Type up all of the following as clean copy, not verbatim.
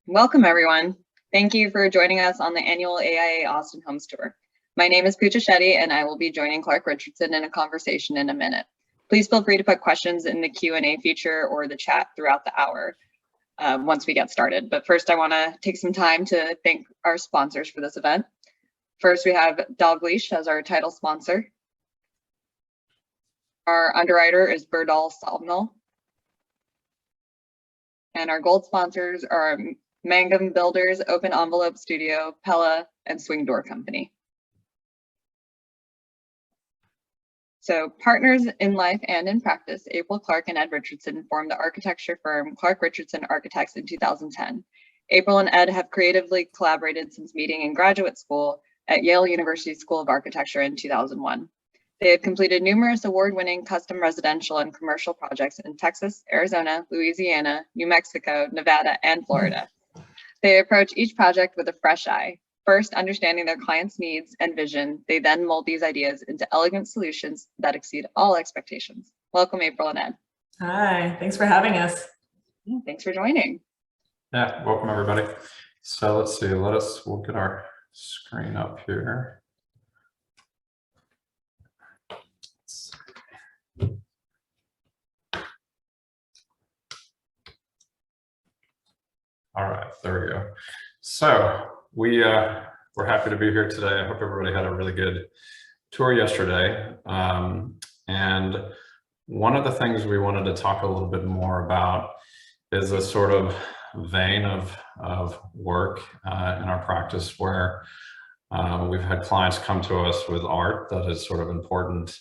Welcome, everyone. Thank you for joining us on the annual AIA Austin Homes Tour. My name is Pooja Shetty, and I will be joining Clark Richardson in a conversation in a minute. Please feel free to put questions in the Q&A feature or the chat throughout the hour once we get started. But first, I want to take some time to thank our sponsors for this event. First, we have Dalgleish as our title sponsor. Our underwriter is Burdal Salmnal. And our gold sponsors are Mangum Builders, Open Envelope Studio, Pella, and Swing Door Company. So partners in life and in practice, April Clark and Ed Richardson formed the architecture firm Clark Richardson Architects in 2010. April and Ed have creatively collaborated since meeting in graduate school at Yale University School of Architecture in 2001. They have completed numerous award-winning custom residential and commercial projects in Texas, Arizona, Louisiana, New Mexico, Nevada, and Florida. They approach each project with a fresh eye. First, understanding their clients' needs and vision, they then mold these ideas into elegant solutions that exceed all expectations. Welcome, April and Ed. Hi, thanks for having us. Thanks for joining. Yeah, welcome everybody. So let's see, we'll get our screen up here. All right, there we go. So we're happy to be here today. I hope everybody had a really good tour yesterday. And one of the things we wanted to talk a little bit more about is a sort of vein of work in our practice where we've had clients come to us with art that is sort of important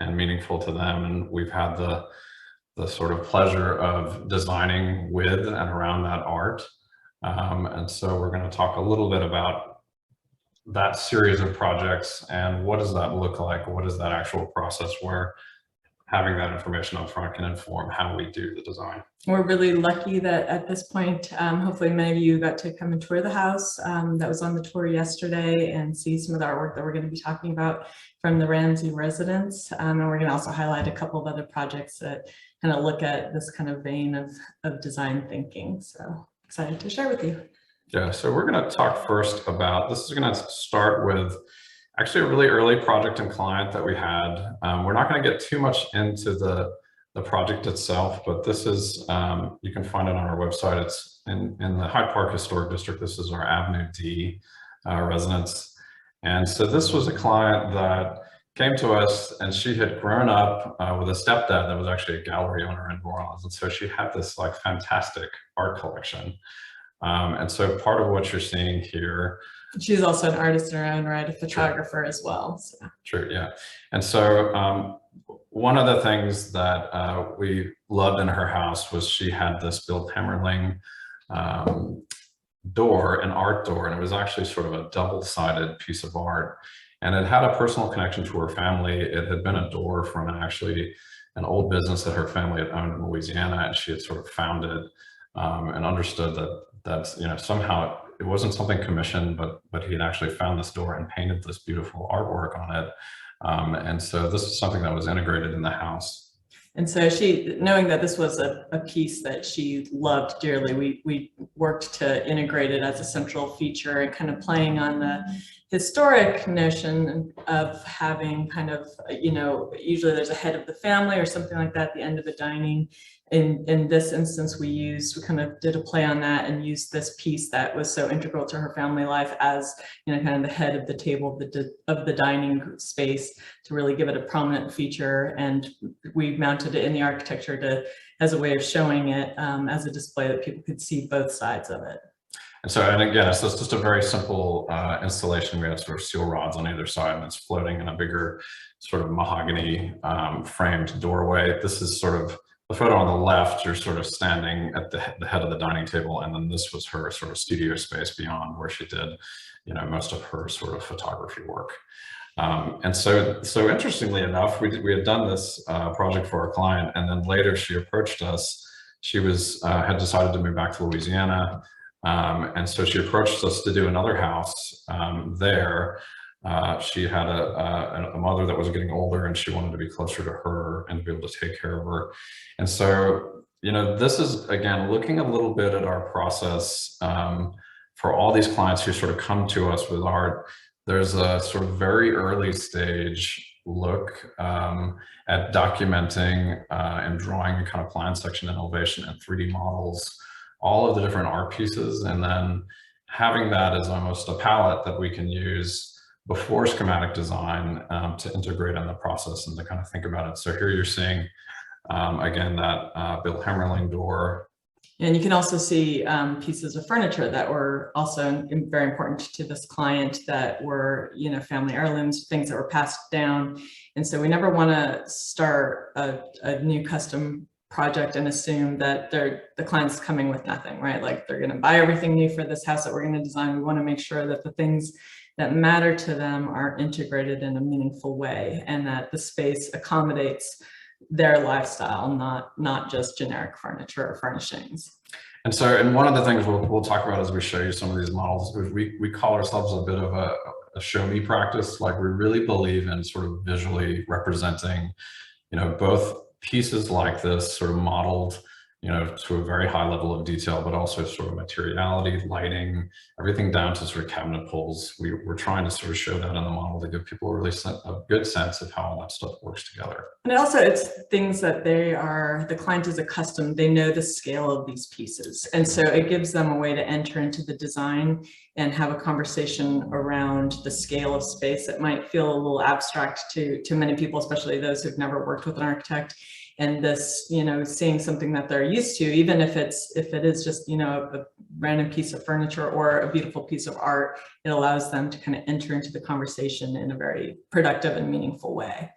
and meaningful to them. And we've had the sort of pleasure of designing with and around that art. And so we're going to talk a little bit about that series of projects and what does that look like? What is that actual process where having that information up front can inform how we do the design? We're really lucky that at this point, hopefully many of you got to come and tour the house that was on the tour yesterday and see some of the artwork that we're going to be talking about from the Ramsey residence. And we're going to also highlight a couple of other projects that kind of look at this kind of vein of design thinking. So excited to share with you. Yeah, so we're going to talk first about, this is going to start with actually a really early project and client that we had. We're not going to get too much into the project itself, but this is, you can find it on our website. It's in the Hyde Park Historic District. This is our Avenue D residence. And so this was a client that came to us and she had grown up with a stepdad that was actually a gallery owner in New Orleans. And so she had this like fantastic art collection. And so part of what you're seeing here. She's also an artist in her own right, a photographer as well. So. True, yeah. And so one of the things that we loved in her house was she had this Bill Hammerling door, an art door, and it was actually sort of a double-sided piece of art. And it had a personal connection to her family. It had been a door from actually an old business that her family had owned in Louisiana, and she had sort of found it and understood that you know, somehow it wasn't something commissioned, but he had actually found this door and painted this beautiful artwork on it. And so this is something that was integrated in the house. And so she, knowing that this was a piece that she loved dearly, we worked to integrate it as a central feature and kind of playing on the historic notion of having kind of, you know, usually there's a head of the family or something like that at the end of the dining. In this instance, we kind of did a play on that and used this piece that was so integral to her family life as, you know, kind of the head of the table of the dining space to really give it a prominent feature. And we mounted it in the architecture as a way of showing it as a display that people could see both sides of it. And so, and again, so it's just a very simple installation. We have sort of steel rods on either side and it's floating in a bigger sort of mahogany framed doorway. This is sort of the photo on the left, you're sort of standing at the head of the dining table, and then this was her sort of studio space beyond where she did, you know, most of her sort of photography work. And so interestingly enough, we had done this project for our client, and then later she approached us. She had decided to move back to Louisiana, and so she approached us to do another house there. She had a mother that was getting older and she wanted to be closer to her and to be able to take care of her. And so this is, again, looking a little bit at our process for all these clients who sort of come to us with art. There's a sort of very early stage look at documenting and drawing a kind of plan section and elevation and 3D models, all of the different art pieces, and then having that as almost a palette that we can use before schematic design to integrate in the process and to kind of think about it. So here you're seeing, again, that Bill Hemmerling door. And you can also see pieces of furniture that were also very important to this client that were, family heirlooms, things that were passed down. And so we never want to start a new custom project and assume that the client's coming with nothing, right? Like they're going to buy everything new for this house that we're going to design. We want to make sure that the things that matter to them are integrated in a meaningful way and that the space accommodates their lifestyle, not just generic furniture or furnishings. And so, and one of the things we'll talk about as we show you some of these models, we call ourselves a bit of a show me practice. Like we really believe in sort of visually representing, both pieces like this sort of modeled, to a very high level of detail, but also sort of materiality, lighting, everything down to sort of cabinet pulls. We're trying to sort of show that in the model to give people a good sense of how all that stuff works together. And also it's things that the client is accustomed, they know the scale of these pieces. And so it gives them a way to enter into the design and have a conversation around the scale of space that might feel a little abstract to many people, especially those who've never worked with an architect. And this, seeing something that they're used to, even if it is just, a random piece of furniture or a beautiful piece of art, it allows them to kind of enter into the conversation in a very productive and meaningful way.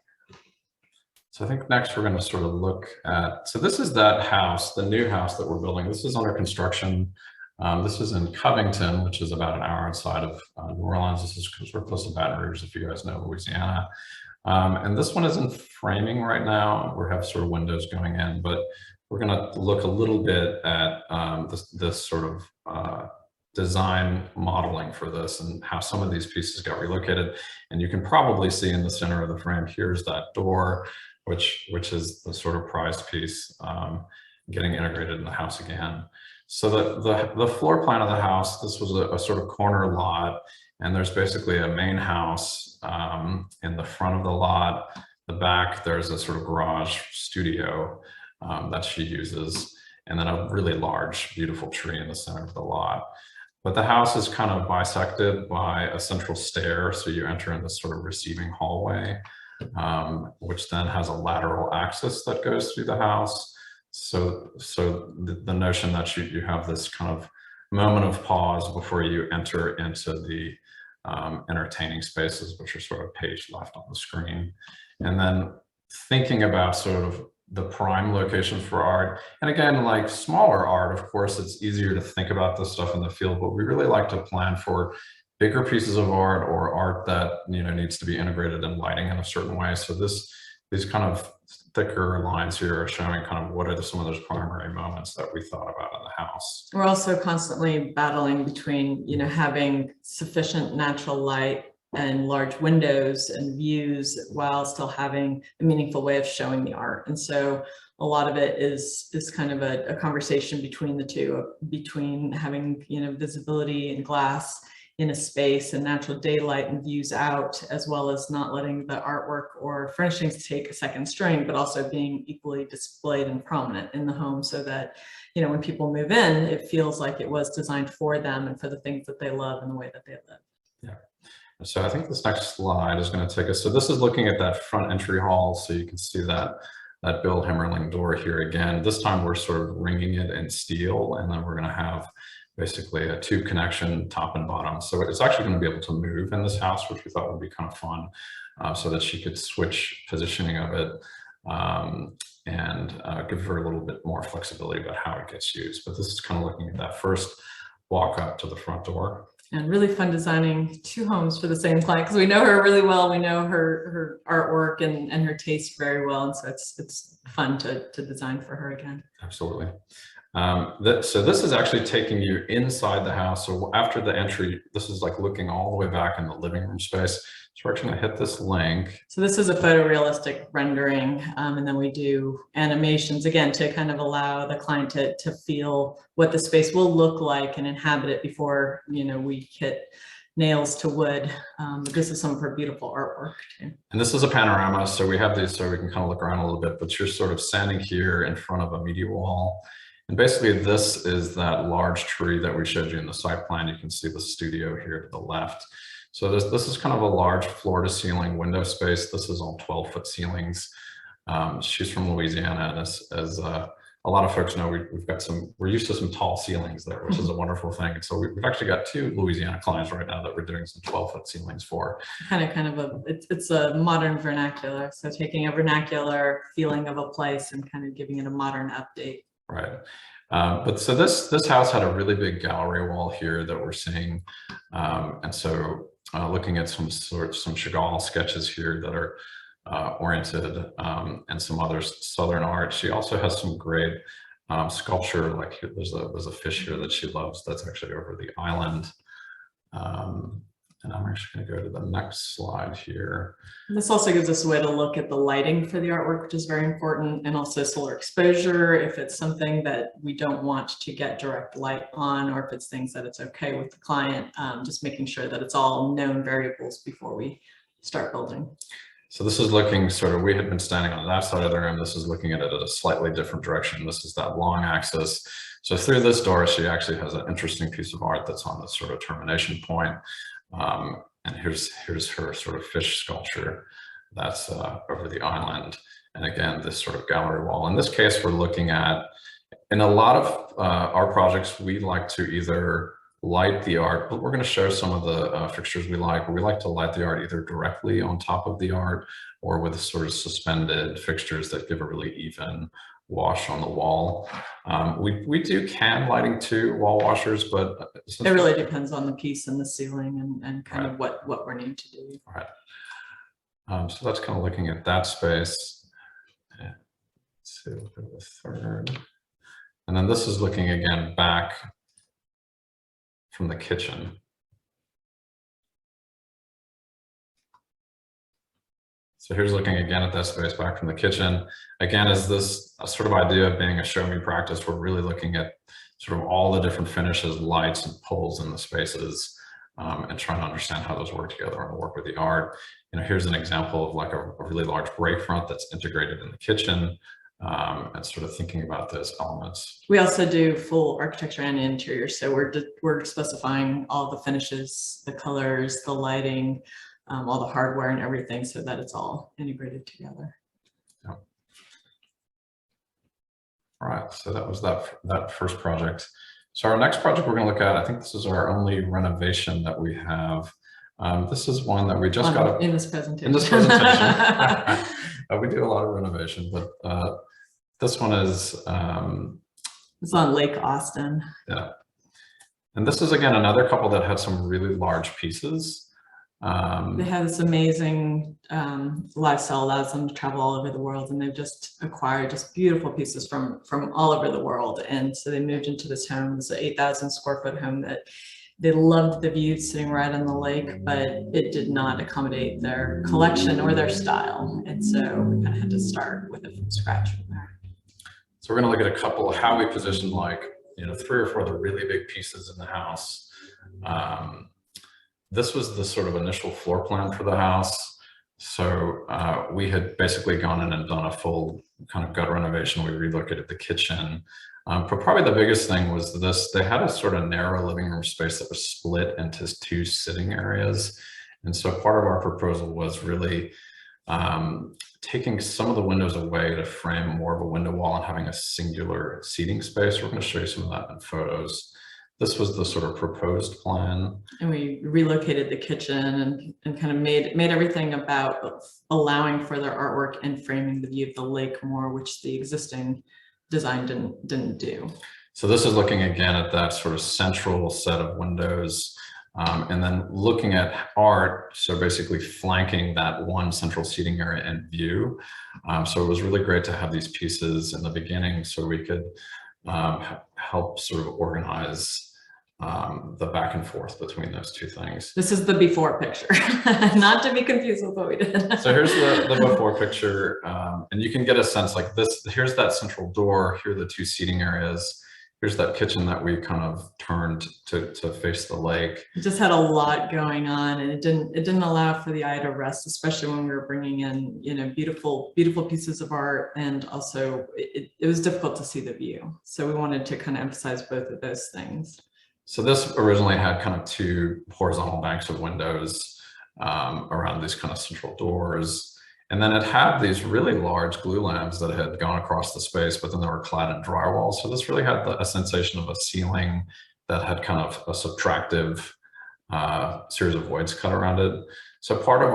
So I think next we're going to sort of look at, so this is that house, the new house that we're building. This is under construction. This is in Covington, which is about an hour outside of New Orleans. This is sort of close to Baton Rouge, if you guys know Louisiana. And this one is in framing right now. We have sort of windows going in, but we're going to look a little bit at this sort of design modeling for this and how some of these pieces got relocated. And you can probably see in the center of the frame, here's that door, which is the sort of prized piece getting integrated in the house again. So the floor plan of the house, this was a sort of corner lot. And there's basically a main house in the front of the lot. The back, there's a sort of garage studio that she uses, and then a really large, beautiful tree in the center of the lot. But the house is kind of bisected by a central stair. So you enter in this sort of receiving hallway, which then has a lateral access that goes through the house. So the notion that you have this kind of moment of pause before you enter into the entertaining spaces, which are sort of page left on the screen. And then thinking about sort of the prime location for art. And again, like smaller art, of course, it's easier to think about this stuff in the field, but we really like to plan for bigger pieces of art or art that, needs to be integrated in lighting in a certain way. So these kind of thicker lines here are showing kind of what are some of those primary moments that we thought about in the house. We're also constantly battling between, having sufficient natural light and large windows and views while still having a meaningful way of showing the art. And so a lot of it is kind of a conversation between the two, between having, visibility and glass in a space and natural daylight and views out, as well as not letting the artwork or furnishings take a second string, but also being equally displayed and prominent in the home so that, when people move in, it feels like it was designed for them and for the things that they love and the way that they live. Yeah. So I think this next slide is going to take us, so this is looking at that front entry hall. So you can see that Bill Hemmerling door here again. This time we're sort of ringing it in steel, and then we're going to have basically a tube connection top and bottom. So it's actually going to be able to move in this house, which we thought would be kind of fun, so that she could switch positioning of it and give her a little bit more flexibility about how it gets used. But this is kind of looking at that first walk up to the front door. And really fun designing two homes for the same client because we know her really well. We know her artwork and her taste very well. And so it's fun to design for her again. Absolutely. So this is actually taking you inside the house. So after the entry, this is like looking all the way back in the living room space. So we're actually gonna hit this link. So this is a photorealistic rendering, and then we do animations again to kind of allow the client to feel what the space will look like and inhabit it before, you know, we hit nails to wood. But this is some of her beautiful artwork too. And this is a panorama, so we have these so we can kind of look around a little bit, but you're sort of standing here in front of a media wall. And basically this is that large tree that we showed you in the site plan. You can see the studio here to the left. So this is kind of a large floor to ceiling window space. This is on 12-foot ceilings. She's from Louisiana, and as a lot of folks know, we're used to some tall ceilings there, which is a wonderful thing. And so we've actually got 2 Louisiana clients right now that we're doing some 12-foot ceilings for. It's a modern vernacular. So taking a vernacular feeling of a place and kind of giving it a modern update. Right. But so this house had a really big gallery wall here that we're seeing. And so looking at some Chagall sketches here that are oriented and some other Southern art. She also has some great sculpture, like here, there's a fish here that she loves that's actually over the island. And I'm actually going to go to the next slide here. This also gives us a way to look at the lighting for the artwork, which is very important, and also solar exposure, if it's something that we don't want to get direct light on, or if it's things that it's okay with the client, just making sure that it's all known variables before we start building. So this is looking sort of, we had been standing on that side of the room. This is looking at it at a slightly different direction. This is that long axis. So through this door, she actually has an interesting piece of art that's on this sort of termination point. And here's her sort of fish sculpture that's over the island. And again, this sort of gallery wall. In this case, we're looking at, in a lot of our projects, we like to either light the art, but we're going to show some of the fixtures we like. We like to light the art either directly on top of the art or with sort of suspended fixtures that give a really even wash on the wall. We do can lighting too, wall washers, but it really depends on the piece and the ceiling and kind of what we're needing to do. All right. So that's kind of looking at that space. Let's see, we'll go to the third. And then this is looking again back from the kitchen. So here's looking again at that space back from the kitchen. Again, is this a sort of idea of being a show me practice? We're really looking at sort of all the different finishes, lights and pulls in the spaces, and trying to understand how those work together and work with the art. You know, here's an example of like a really large break front that's integrated in the kitchen, and sort of thinking about those elements. We also do full architecture and interior. So we're specifying all the finishes, the colors, the lighting, all the hardware and everything, so that it's all integrated together. Yeah. All right, so that was that first project. So our next project we're going to look at, I think this is our only renovation that we have. This is one that we just got in this presentation. In this presentation, we do a lot of renovation, but this one is it's on Lake Austin. Yeah, and this is again another couple that had some really large pieces. They have this amazing lifestyle, allows them to travel all over the world, and they've just acquired just beautiful pieces from all over the world. And so they moved into this home. It's an 8,000 square foot home that they loved the view sitting right on the lake, but it did not accommodate their collection or their style. And so we kind of had to start with it from scratch from there. So we're going to look at a couple of how we position, like, you know, 3 or 4 of the really big pieces in the house. This was the sort of initial floor plan for the house. So we had basically gone in and done a full kind of gut renovation. We relocated the kitchen. But probably the biggest thing was this, they had a sort of narrow living room space that was split into 2 sitting areas. And so part of our proposal was really taking some of the windows away to frame more of a window wall and having a singular seating space. We're going to show you some of that in photos. This was the sort of proposed plan. And we relocated the kitchen and kind of made everything about allowing for their artwork and framing the view of the lake more, which the existing design didn't do. So this is looking again at that sort of central set of windows, and then looking at art, so basically flanking that one central seating area in view. So it was really great to have these pieces in the beginning so we could help sort of organize the back and forth between those two things. This is the before picture, not to be confused with what we did. So here's the before picture, and you can get a sense like this. Here's that central door. Here are the two seating areas. Here's that kitchen that we kind of turned to face the lake. It just had a lot going on, and it didn't allow for the eye to rest, especially when we were bringing in, you know, beautiful pieces of art, and also it was difficult to see the view. So we wanted to kind of emphasize both of those things. So this originally had kind of two horizontal banks of windows around these kind of central doors. And then it had these really large glue lamps that had gone across the space, but then they were clad in drywall. So this really had a sensation of a ceiling that had kind of a subtractive series of voids cut around it. So part of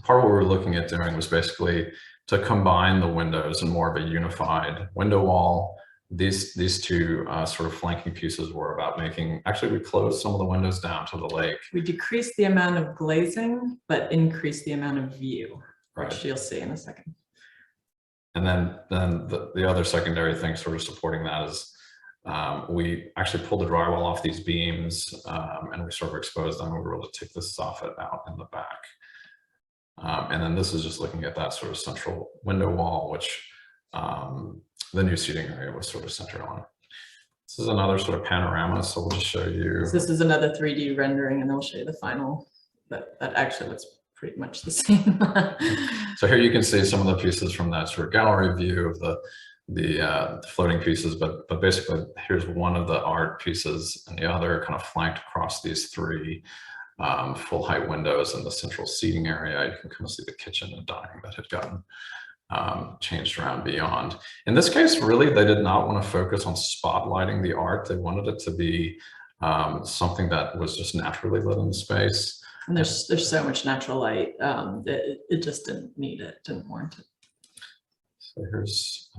what we were looking at doing was basically to combine the windows in more of a unified window wall. These two sort of flanking pieces were about making, actually we closed some of the windows down to the lake. We decreased the amount of glazing, but increased the amount of view, Right. which you'll see in a second. And then the other secondary thing sort of supporting that is we actually pulled the drywall off these beams and we sort of exposed them. We were able to take the soffit out in the back. And then this is just looking at that sort of central window wall, which the new seating area was sort of centered on. This is another sort of panorama, so we'll just show you. So this is another 3D rendering, and then we'll show you the final. That actually looks pretty much the same. So here you can see some of the pieces from that sort of gallery view of the floating pieces, but basically here's one of the art pieces, and the other kind of flanked across these three full height windows in the central seating area. You can kind of see the kitchen and dining that had gotten changed around beyond. In this case, really, they did not want to focus on spotlighting the art. They wanted it to be something that was just naturally lit in the space. And there's so much natural light. It just didn't need it, didn't warrant it. So here's,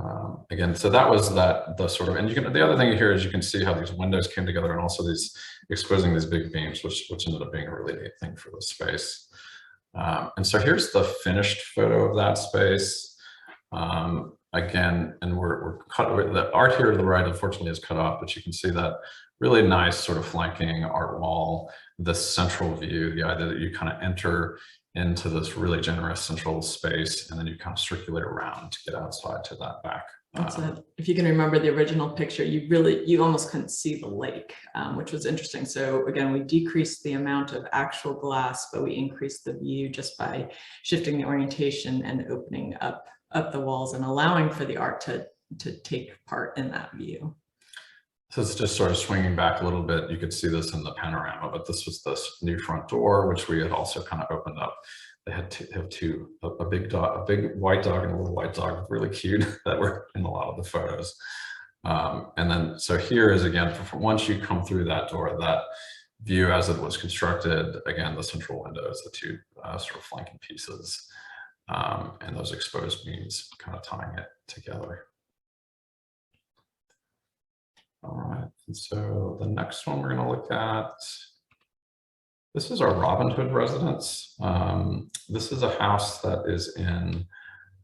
again, so that was the sort of, and you can, the other thing here is you can see how these windows came together, and also these exposing these big beams, which ended up being a really neat thing for the space. And so here's the finished photo of that space. Again, and we're cut, the art here to the right, unfortunately, is cut off, but you can see that really nice sort of flanking art wall, the central view, the idea that you kind of enter into this really generous central space, and then you kind of circulate around to get outside to that back. That's it. If you can remember the original picture, you almost couldn't see the lake, which was interesting. So again, we decreased the amount of actual glass, but we increased the view just by shifting the orientation and opening up the walls and allowing for the art to take part in that view. So it's just sort of swinging back a little bit. You could see this in the panorama, but this was this new front door, which we had also kind of opened up. They had a big dog, a big white dog and a little white dog, really cute, that were in a lot of the photos. And then, so here is again, once you come through that door, that view as it was constructed, again, the central windows, the two sort of flanking pieces, and those exposed beams kind of tying it together. All right, and so the next one we're going to look at, this is our Robin Hood residence. This is a house that is in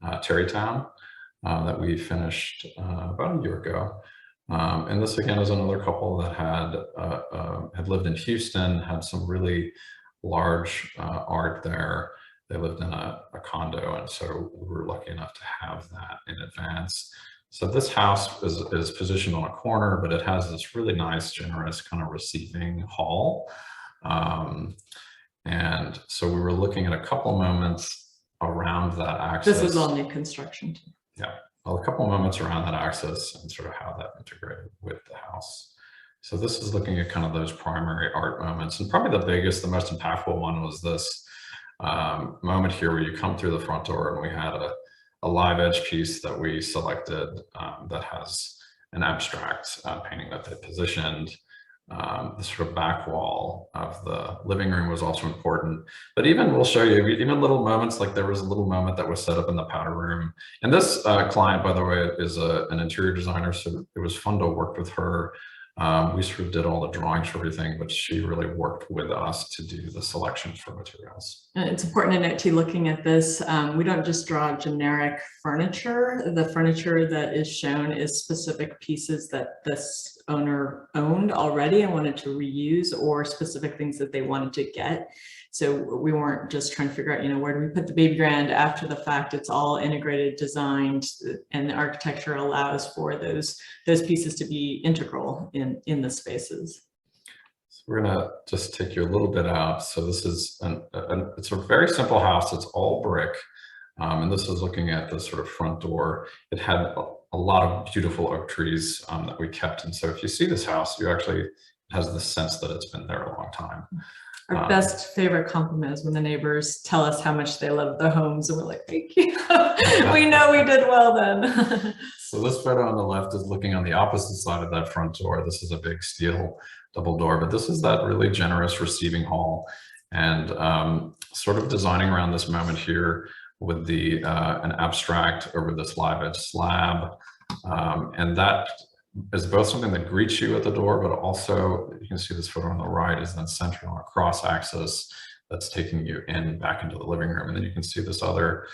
Terrytown that we finished about a year ago. And this again is another couple that had lived in Houston, had some really large art there. They lived in a condo, and so we were lucky enough to have that in advance. So this house is positioned on a corner, but it has this really nice, generous kind of receiving hall. And so we were looking at a couple moments around that access. This is all new construction too. Yeah, well, a couple moments around that access and sort of how that integrated with the house. So this is looking at kind of those primary art moments, and probably the biggest, the most impactful one was this moment here where you come through the front door, and we had a live edge piece that we selected that has an abstract painting that they positioned. The sort of back wall of the living room was also important, but even we'll show you even little moments, like there was a little moment that was set up in the powder room. And this client, by the way, is an interior designer, so it was fun to work with her We sort of did all the drawings for everything, but she really worked with us to do the selections for materials. And it's important to note too, looking at this, we don't just draw generic furniture. The furniture that is shown is specific pieces that this owner owned already and wanted to reuse, or specific things that they wanted to get. So we weren't just trying to figure out, you know, where do we put the baby grand after the fact. It's all integrated, designed, and the architecture allows for those pieces to be integral in the spaces. So we're gonna just take you a little bit out. So this is it's a very simple house. It's all brick. And this is looking at the sort of front door. It had a lot of beautiful oak trees that we kept. And so if you see this house, you actually, it has the sense that it's been there a long time. Our best favorite compliment is when the neighbors tell us how much they love the homes, and we're like, thank you. We know we did well then. So this photo on the left is looking on the opposite side of that front door. This is a big steel double door, but this is that really generous receiving hall, and sort of designing around this moment here with the an abstract over this live edge slab. And that is both something that greets you at the door, but also you can see this photo on the right is then centered on a cross axis that's taking you back into the living room. And then you can see this other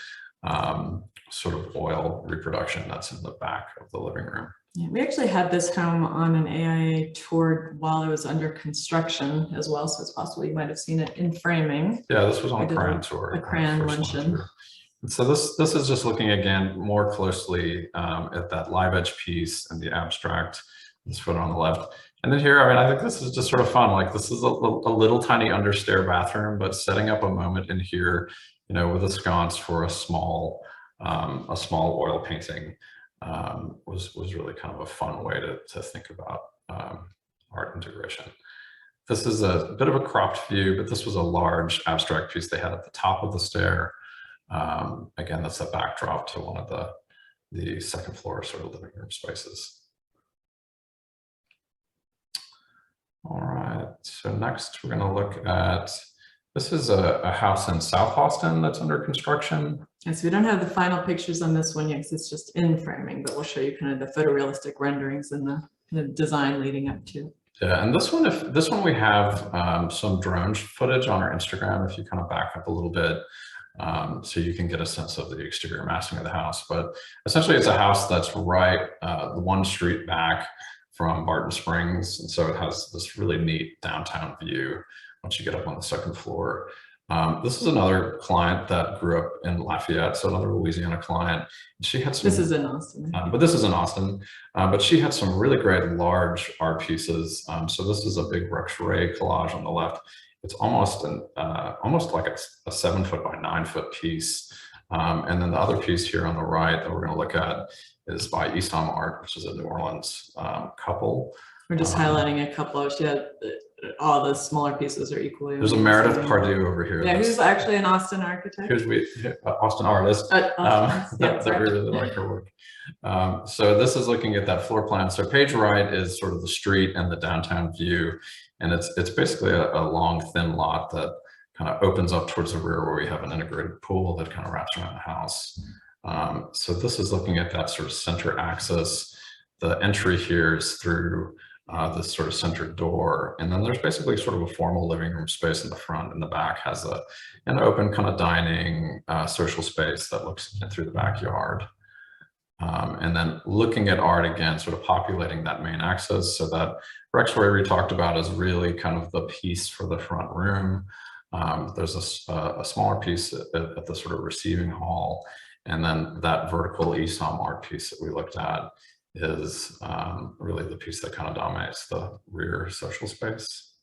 sort of oil reproduction that's in the back of the living room. Yeah, we actually had this home on an AIA tour while it was under construction as well, so it's possible you might have seen it in framing. Yeah, this was on a Cran tour. A Cran luncheon. And so this is just looking again more closely at that live edge piece and the abstract, this photo on the left. And then here, I mean, I think this is just sort of fun. Like this is a little tiny understair bathroom, but setting up a moment in here, you know, with a sconce for a small oil painting was really kind of a fun way to think about art integration. This is a bit of a cropped view, but this was a large abstract piece they had at the top of the stair. Again, that's a backdrop to one of the second floor sort of living room spaces. All right, so next we're going to look at, this is a house in South Austin that's under construction. Yes, we don't have the final pictures on this one yet because it's just in framing, but we'll show you kind of the photorealistic renderings and the design leading up to. Yeah, and this one we have some drone footage on our Instagram if you kind of back up a little bit. So you can get a sense of the exterior massing of the house. But essentially it's a house that's right one street back from Barton Springs. And so it has this really neat downtown view once you get up on the second floor. This is another client that grew up in Lafayette, so another Louisiana client. She had some, this is in Austin. But this is in Austin. But she had some really great large art pieces. So this is a big Roche-Ray collage on the left. It's almost like a 7 foot by 9 foot piece. And then the other piece here on the right that we're going to look at is by Eastham Art, which is a New Orleans couple. We're just highlighting a couple of, all the smaller pieces are equally. There's a Meredith Pardue over here. Yeah, who's actually an Austin architect. Austin artist. That we really like her work. So this is looking at that floor plan. So page right is sort of the street and the downtown view. And it's basically a long, thin lot that kind of opens up towards the rear where we have an integrated pool that kind of wraps around the house. So this is looking at that sort of center axis. The entry here is through this sort of center door. And then there's basically sort of a formal living room space in the front, and the back has an open kind of dining social space that looks in through the backyard. And then looking at art again, sort of populating that main axis. So that Roche-Ray we talked about is really kind of the piece for the front room. There's a smaller piece at the sort of receiving hall. And then that vertical Eastham Art piece that we looked at is really the piece that kind of dominates the rear social space.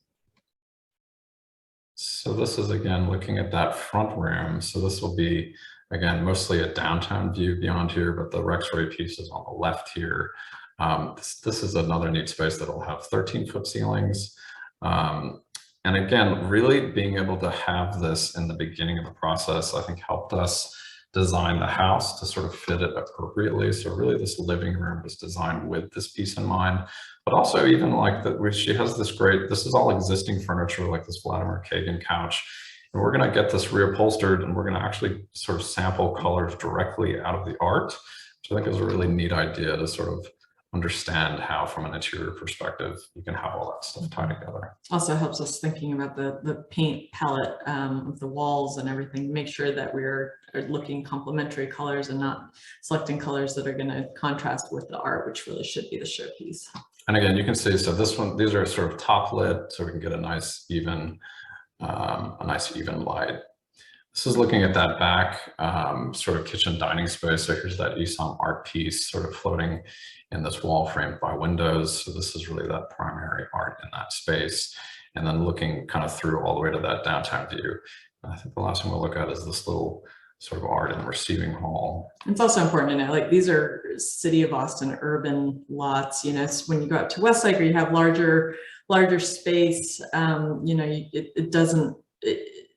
So this is again looking at that front room. So this will be again mostly a downtown view beyond here, but the Roche-Ray piece is on the left here. This is another neat space that will have 13-foot ceilings. And again, really being able to have this in the beginning of the process, I think helped us design the house to sort of fit it appropriately. So really this living room was designed with this piece in mind, but also even like that she has this great, this is all existing furniture like this Vladimir Kagan couch. And we're gonna get this reupholstered and we're gonna actually sort of sample colors directly out of the art, which I think is a really neat idea to sort of understand how, from an interior perspective, you can have all that stuff tied together. Also helps us thinking about the paint palette of the walls and everything, make sure that we're looking complementary colors and not selecting colors that are going to contrast with the art, which really should be the showpiece. And again, you can see, so this one, these are sort of top lit, so we can get a nice even light. This is looking at that back sort of kitchen dining space. So here's that Isom art piece sort of floating in this wall framed by windows. So this is really that primary art in that space. And then looking kind of through all the way to that downtown view. And I think the last one we'll look at is this little sort of art in the receiving hall. It's also important to know, like, these are City of Austin urban lots. You know, when you go out to Westlake or you have larger space, you know, it doesn't,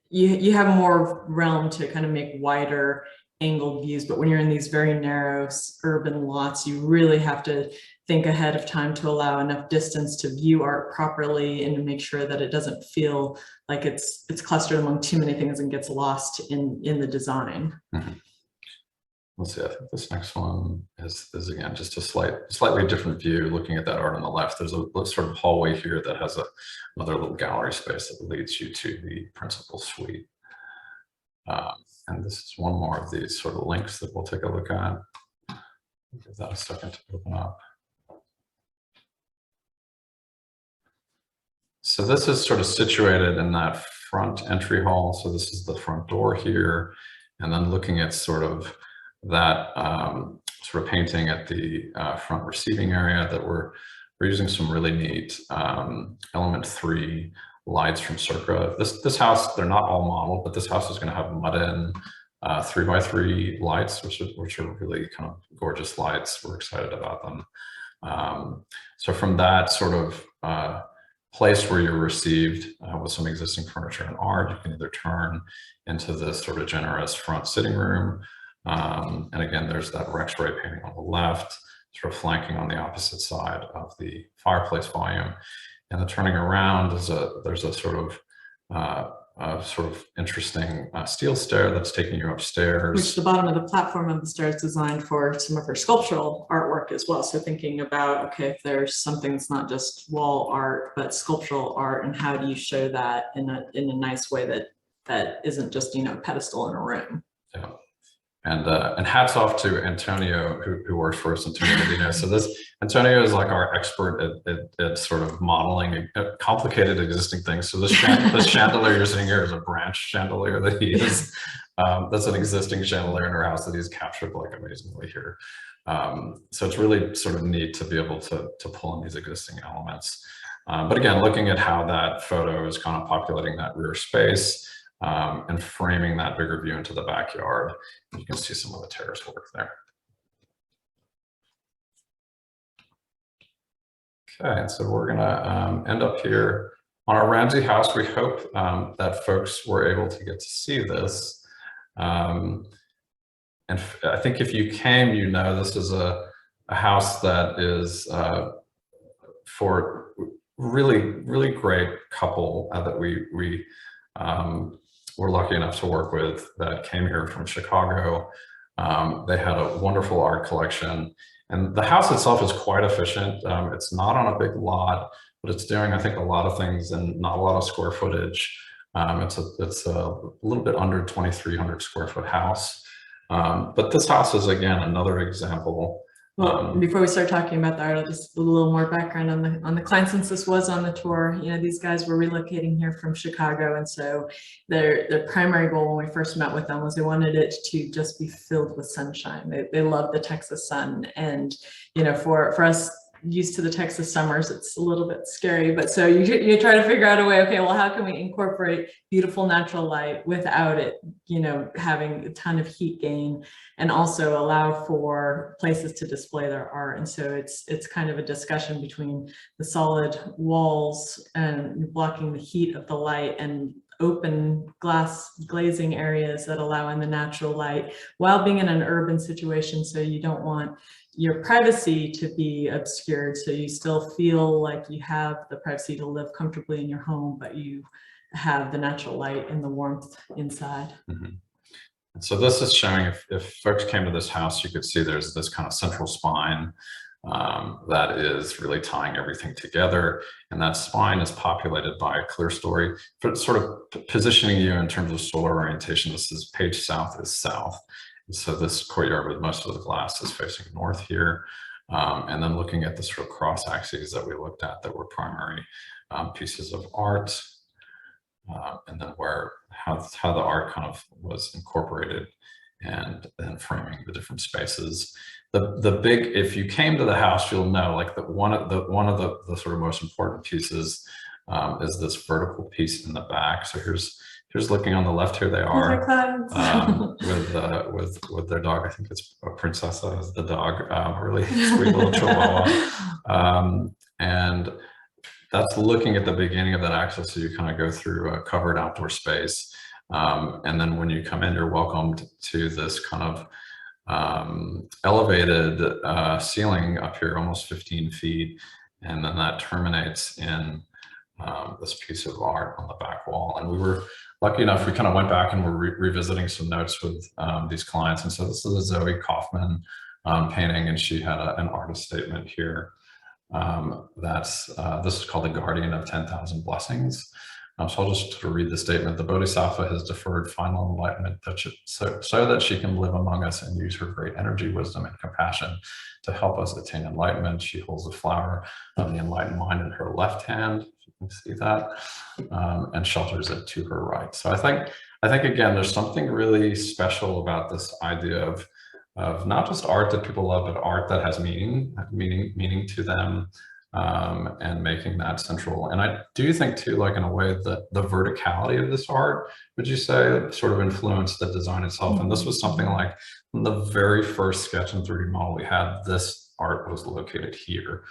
you have more realm to kind of make wider angled views, but when you're in these very narrow urban lots, you really have to think ahead of time to allow enough distance to view art properly and to make sure that it doesn't feel like it's clustered among too many things and gets lost in the design. Mm-hmm. Let's see, I think this next one is again just a slightly different view. Looking at that art on the left, there's a sort of hallway here that has another little gallery space that leads you to the principal suite. And this is one more of these sort of links that we'll take a look at. Give that a second to open up. So this is sort of situated in that front entry hall. So this is the front door here, and then looking at sort of that sort of painting at the front receiving area that we're using some really neat element 3 lights from Circa. This house, they're not all modeled, but this house is going to have mud-in 3x3 lights, which are really kind of gorgeous lights. We're excited about them. So from that sort of place where you're received with some existing furniture and art, you can either turn into this sort of generous front sitting room. And again, there's that Rex Ray painting on the left, sort of flanking on the opposite side of the fireplace volume. And the turning around is there's a sort of interesting steel stair that's taking you upstairs. Which the bottom of the platform of the stair is designed for some of her sculptural artwork as well. So thinking about, okay, if there's something that's not just wall art, but sculptural art, and how do you show that in a nice way that isn't just, you know, a pedestal in a room. Yeah. And hats off to Antonio, who works for us in Medina. So Antonio is like our expert at sort of modeling complicated existing things. So this chandelier you're seeing here is a branch chandelier that he is. That's an existing chandelier in our house that he's captured like amazingly here. So it's really sort of neat to be able to pull in these existing elements. But again, looking at how that photo is kind of populating that rear space. And framing that bigger view into the backyard. You can see some of the terrace work there. Okay, and so we're gonna end up here on our Ramsey house. We hope that folks were able to get to see this. And I think if you came, you know this is a house that is for really great couple that we're lucky enough to work with that came here from Chicago. They had a wonderful art collection, and the house itself is quite efficient. It's not on a big lot, but it's doing, I think, a lot of things and not a lot of square footage. It's a little bit under 2,300 square foot house. But this house is, again, another example. Well, before we start talking about the art, just a little more background on the client, since this was on the tour. You know, these guys were relocating here from Chicago, and so their primary goal when we first met with them was they wanted it to just be filled with sunshine. They love the Texas sun, and you know, for us used to the Texas summers, it's a little bit scary, but so you try to figure out a way, okay, well, how can we incorporate beautiful natural light without it, you know, having a ton of heat gain, and also allow for places to display their art. And so it's kind of a discussion between the solid walls and blocking the heat of the light and open glass glazing areas that allow in the natural light while being in an urban situation. So you don't want your privacy to be obscured, so you still feel like you have the privacy to live comfortably in your home, but you have the natural light and the warmth inside. Mm-hmm. And so this is showing, if folks came to this house, you could see there's this kind of central spine that is really tying everything together. And that spine is populated by a clear story, but sort of positioning you in terms of solar orientation. This is page south is south. And so this courtyard with most of the glass is facing north here. And then looking at the sort of cross axes that we looked at that were primary pieces of art, and then how the art kind of was incorporated and then framing the different spaces. The big, if you came to the house, you'll know like that one of the sort of most important pieces is this vertical piece in the back. So here's looking on the left, here they are with their dog. I think it's a Princessa is the dog, really sweet little Chihuahua. And that's looking at the beginning of that access. So you kind of go through a covered outdoor space. And then when you come in, you're welcomed to this kind of elevated ceiling up here, almost 15 feet. And then that terminates in this piece of art on the back wall. And we were lucky enough, we kind of went back and were revisiting some notes with these clients. And so this is a Zoe Kaufman painting, and she had an artist statement here. This is called The Guardian of 10,000 Blessings. So I'll just read the statement. The Bodhisattva has deferred final enlightenment so that she can live among us and use her great energy, wisdom, and compassion to help us attain enlightenment. She holds a flower of the enlightened mind in her left hand, if you can see that, and shelters it to her right. So I think again, there's something really special about this idea of not just art that people love, but art that has meaning to them. And making that central. And I do think too, like in a way that the verticality of this art, would you say, sort of influenced the design itself? And this was something like the very first sketch and 3D model we had, this art was located here.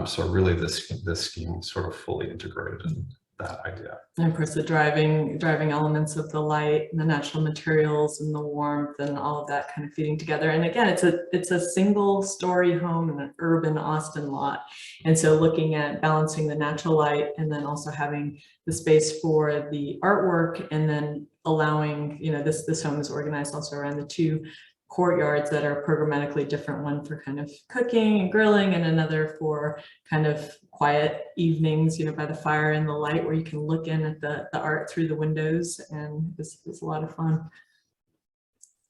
So really this scheme sort of fully integrated in that idea. And of course the driving elements of the light and the natural materials and the warmth and all of that kind of feeding together. And again, it's a single story home in an urban Austin lot. And so looking at balancing the natural light and then also having the space for the artwork, and then allowing, this home is organized also around the two courtyards that are programmatically different, one for kind of cooking and grilling and another for kind of quiet evenings, by the fire and the light, where you can look in at the art through the windows. And this is a lot of fun.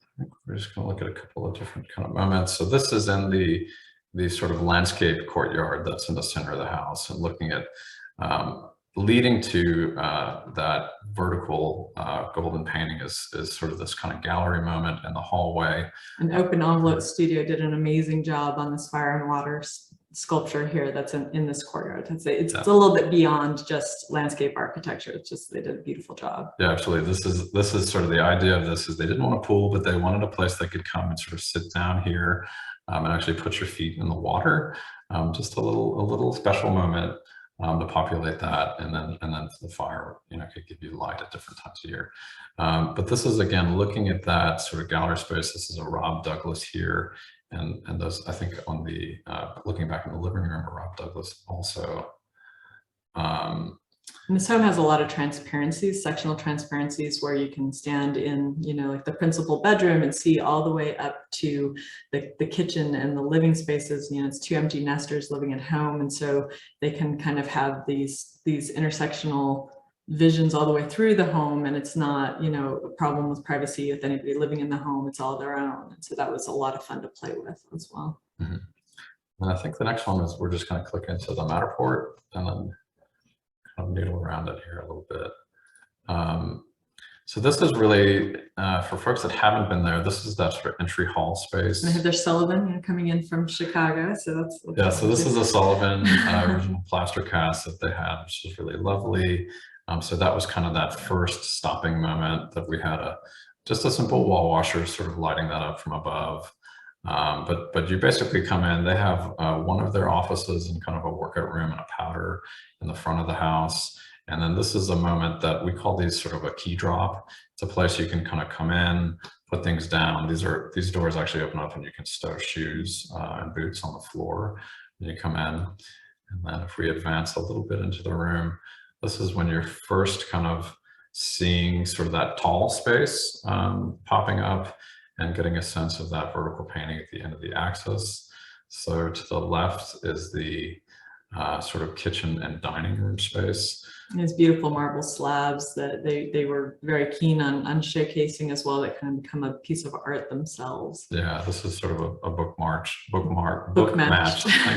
I think we're just going to look at a couple of different kind of moments. So this is in the sort of landscape courtyard that's in the center of the house, and looking at leading to that vertical golden painting is sort of this kind of gallery moment in the hallway. An Open Envelope Studio did an amazing job on this fire and water sculpture here that's in this courtyard. It's a little bit beyond just landscape architecture. It's just, they did a beautiful job. Yeah, absolutely. This is sort of the idea of this is they didn't want a pool, but they wanted a place they could come and sort of sit down here and actually put your feet in the water. Just a little special moment to populate that, and then the fire, could give you light at different times of year. But this is, again, looking at that sort of gallery space. This is a Rob Douglas here, and those, I think, on the looking back in the living room, Rob Douglas also. And this home has a lot of transparencies, sectional transparencies, where you can stand in, like the principal bedroom and see all the way up to the kitchen and the living spaces. It's two empty nesters living at home. And so they can kind of have these intersectional visions all the way through the home. And it's not, a problem with privacy with anybody living in the home. It's all their own. And so that was a lot of fun to play with as well. Mm-hmm. And I think the next one is we're just going to click into the Matterport and then kind of noodle around it here a little bit. So this is really, for folks that haven't been there, this is that sort of entry hall space. And they have their Sullivan coming in from Chicago. So that's yeah, so this is a Sullivan original plaster cast that they had, which is really lovely. So that was kind of that first stopping moment that we had just a simple wall washer sort of lighting that up from above. But you basically come in, they have one of their offices and kind of a workout room and a powder in the front of the house. And then this is a moment that we call these sort of a key drop. It's a place you can kind of come in, put things down. These doors actually open up and you can stow shoes and boots on the floor when you come in. And then if we advance a little bit into the room, this is when you're first kind of seeing sort of that tall space popping up and getting a sense of that vertical painting at the end of the axis. So to the left is the sort of kitchen and dining room space. And these beautiful marble slabs that they were very keen on showcasing as well, that kind of become a piece of art themselves. Yeah, this is sort of a book match. Thank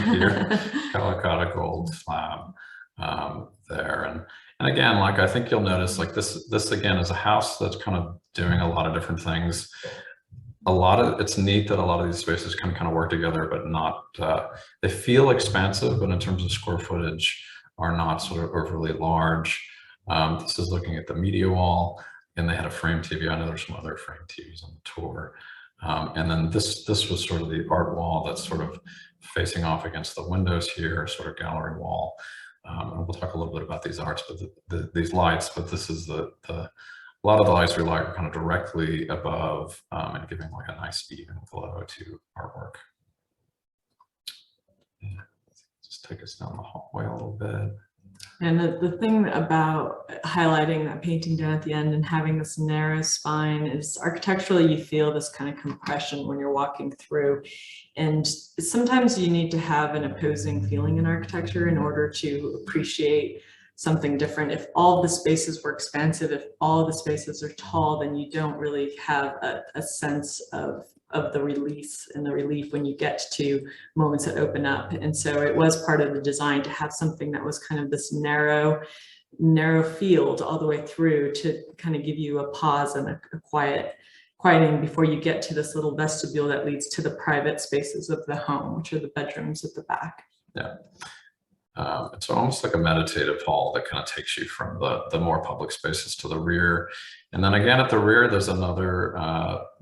you. Calicotta gold slab there, and again, like I think you'll notice, like this again is a house that's kind of doing a lot of different things. It's neat that a lot of these spaces can kind of work together, but not, they feel expansive, but in terms of square footage are not sort of overly large. This is looking at the media wall, and they had a frame TV. I know there's some other frame TVs on the tour. And then this was sort of the art wall that's sort of facing off against the windows here, sort of gallery wall. And we'll talk a little bit about these arts, but these lights, but this is a lot of the lights we like are kind of directly above and giving like a nice even glow to artwork. Yeah. Just take us down the hallway a little bit. And the thing about highlighting that painting down at the end and having this narrow spine is architecturally you feel this kind of compression when you're walking through. And sometimes you need to have an opposing feeling in architecture in order to appreciate something different. If all the spaces were expansive, if all the spaces are tall, then you don't really have a sense of the release and the relief when you get to moments that open up. And so it was part of the design to have something that was kind of this narrow field all the way through to kind of give you a pause and a quieting before you get to this little vestibule that leads to the private spaces of the home, which are the bedrooms at the back. Yeah. It's almost like a meditative hall that kind of takes you from the more public spaces to the rear. And then again, at the rear, there's another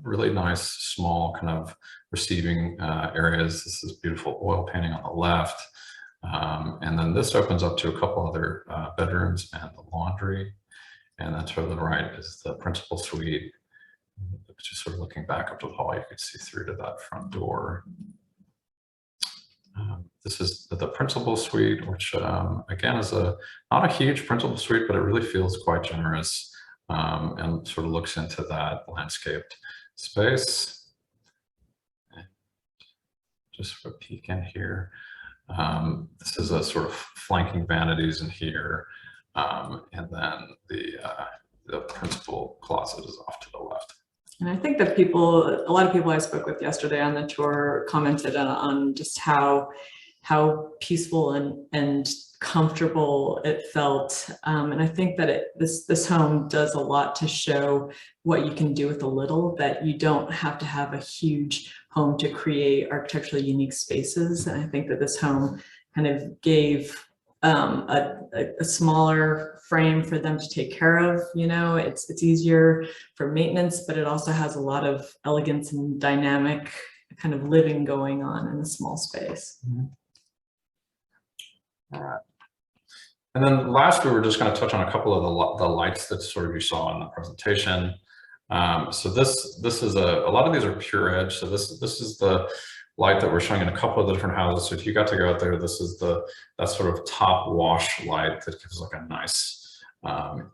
really nice, small kind of receiving areas. This is beautiful oil painting on the left. And then this opens up to a couple other bedrooms and the laundry. And then to the right is the principal suite. Just sort of looking back up to the hall, you could see through to that front door. This is the principal suite, which again is not a huge principal suite, but it really feels quite generous and sort of looks into that landscaped space. And just for a peek in here. This is a sort of flanking vanities in here, and then the principal closet is off to the left. And I think that a lot of people I spoke with yesterday on the tour commented on just how peaceful and comfortable it felt. And I think that this home does a lot to show what you can do with a little, that you don't have to have a huge home to create architecturally unique spaces. And I think that this home kind of gave a smaller frame for them to take care of. You know, it's easier for maintenance, but it also has a lot of elegance and dynamic kind of living going on in a small space. Mm-hmm. All right. And then last, we were just going to touch on a couple of the lights that sort of you saw in the presentation. So this is a lot of these are pure edge. So this is the light that we're showing in a couple of the different houses. So if you got to go out there, this is that sort of top wash light that gives like a nice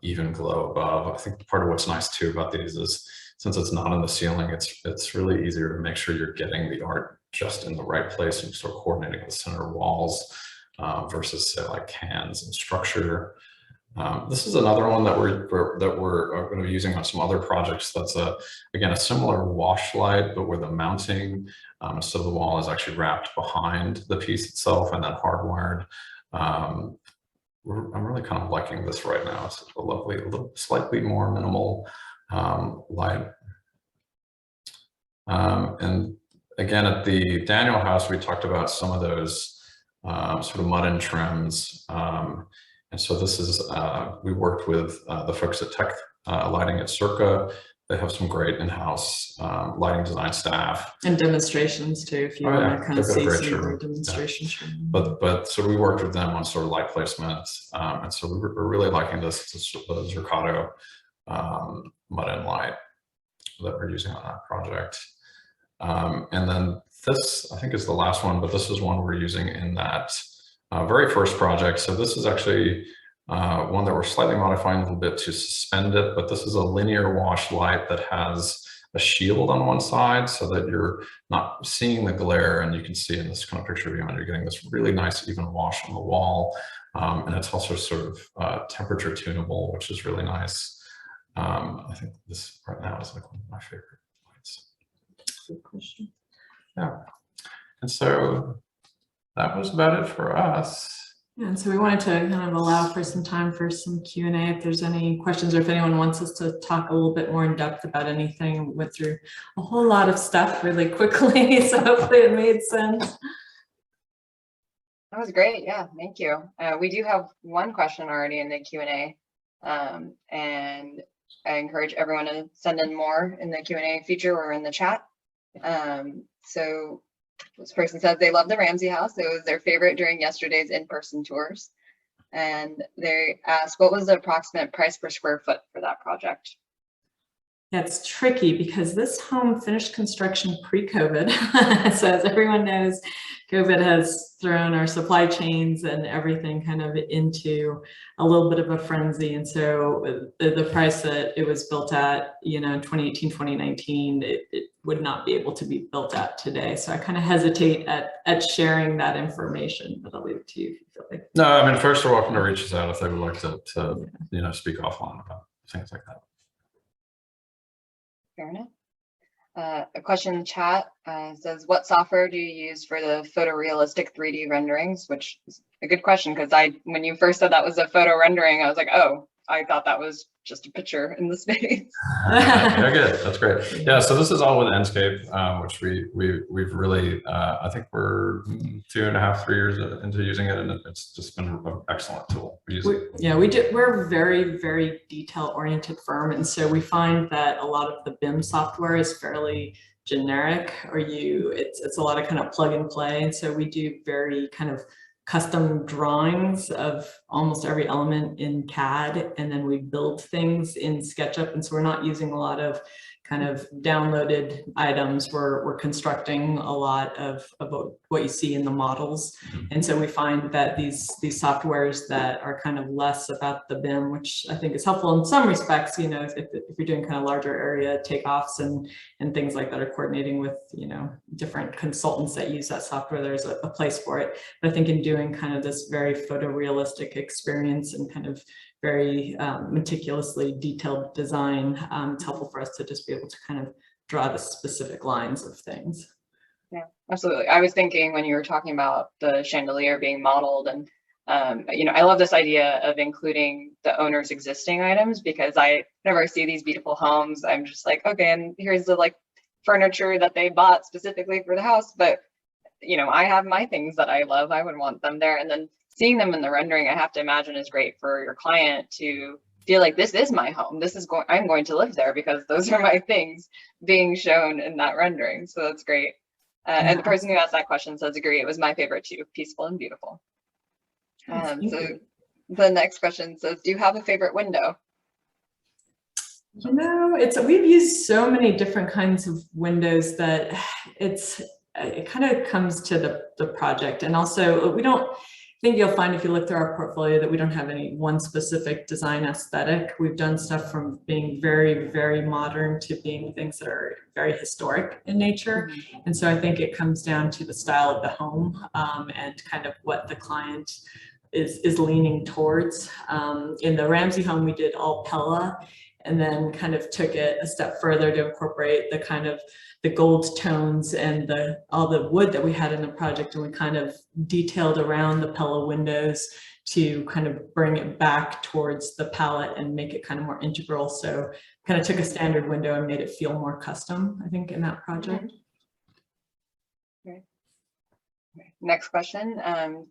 even glow above. I think part of what's nice too about these is since it's not in the ceiling, it's really easier to make sure you're getting the art just in the right place and sort of coordinating the center walls versus say like cans and structure. This is another one that we're going to be using on some other projects. That's again a similar wash light, but where the mounting, so the wall is actually wrapped behind the piece itself and then hardwired. I'm really kind of liking this right now. It's a lovely, a little slightly more minimal light. And again, at the Daniel house, we talked about some of those sort of mud and trims. And so this is, we worked with the folks at Tech Lighting at Circa. They have some great in-house lighting design staff. And demonstrations too, if you want to kind of see some more demonstrations. Yeah. But so we worked with them on sort of light placement. And so we're really liking this. It's the Zercato mud and light that we're using on that project. And then this, I think, is the last one, but this is one we're using in that very first project. So this is actually one that we're slightly modifying a little bit to suspend it, but this is a linear wash light that has a shield on one side so that you're not seeing the glare, and you can see in this kind of picture behind, you're getting this really nice even wash on the wall. And it's also sort of temperature tunable, which is really nice. I think this right now is like one of my favorite lights. Good question. Yeah. And so that was about it for us. Yeah, and so we wanted to kind of allow for some time for some Q&A if there's any questions, or if anyone wants us to talk a little bit more in depth about anything. We went through a whole lot of stuff really quickly, so hopefully it made sense. That was great. Yeah, thank you. We do have one question already in the Q&A, and I encourage everyone to send in more in the Q&A feature or in the chat. So this person says they love the Ramsey house. It was their favorite during yesterday's in-person tours. And they asked, what was the approximate price per square foot for that project? That's tricky because this home finished construction pre-COVID. So as everyone knows, COVID has thrown our supply chains and everything kind of into a little bit of a frenzy. And so the price that it was built at, you know, 2018, 2019, it would not be able to be built at today. So I kind of hesitate at sharing that information, but I'll leave it to you if you feel like. No, I mean, first they're welcome to reach us out if they would like to you know, speak offline about things like that. Fair enough. A question in the chat says, what software do you use for the photorealistic 3D renderings? Which is a good question, because when you first said that was a photo rendering, I was like, oh, I thought that was just a picture in the space. Yeah, good. That's great. Yeah, so this is all with Enscape, which we've really, I think we're 2.5, 3 years into using it, and it's just been an excellent tool. We're a very, very detail-oriented firm, and so we find that a lot of the BIM software is fairly generic, or it's a lot of kind of plug and play, and so we do very kind of custom drawings of almost every element in CAD, and then we build things in SketchUp. And so we're not using a lot of kind of downloaded items. We're constructing a lot of what you see in the models. And so we find that these softwares that are kind of less about the BIM, which I think is helpful in some respects, you know, if you're doing kind of larger area takeoffs and things like that, are coordinating with, you know, different consultants that use that software, there's a place for it. But I think in doing kind of this very photorealistic experience and kind of very meticulously detailed design, it's helpful for us to just be able to kind of draw the specific lines of things. Yeah, absolutely. I was thinking when you were talking about the chandelier being modeled, and you know, I love this idea of including the owner's existing items, because whenever I see these beautiful homes, I'm just like, okay, and here's the like furniture that they bought specifically for the house, but you know, I have my things that I love. I would want them there, and then seeing them in the rendering, I have to imagine, is great for your client to feel like this is my home. I'm going to live there because those are my things being shown in that rendering. So that's great. And the person who asked that question says, agree, it was my favorite too, peaceful and beautiful. So the next question says, do you have a favorite window? You know, we've used so many different kinds of windows that it kind of comes to the project. And also I think you'll find if you look through our portfolio that we don't have any one specific design aesthetic. We've done stuff from being very, very modern to being things that are very historic in nature. And so I think it comes down to the style of the home and kind of what the client is leaning towards. In the Ramsey home, we did all Pella, and then kind of took it a step further to incorporate the kind of the gold tones and all the wood that we had in the project, and we kind of detailed around the Pella windows to kind of bring it back towards the palette and make it kind of more integral. So kind of took a standard window and made it feel more custom, I think, in that project. Okay. Next question.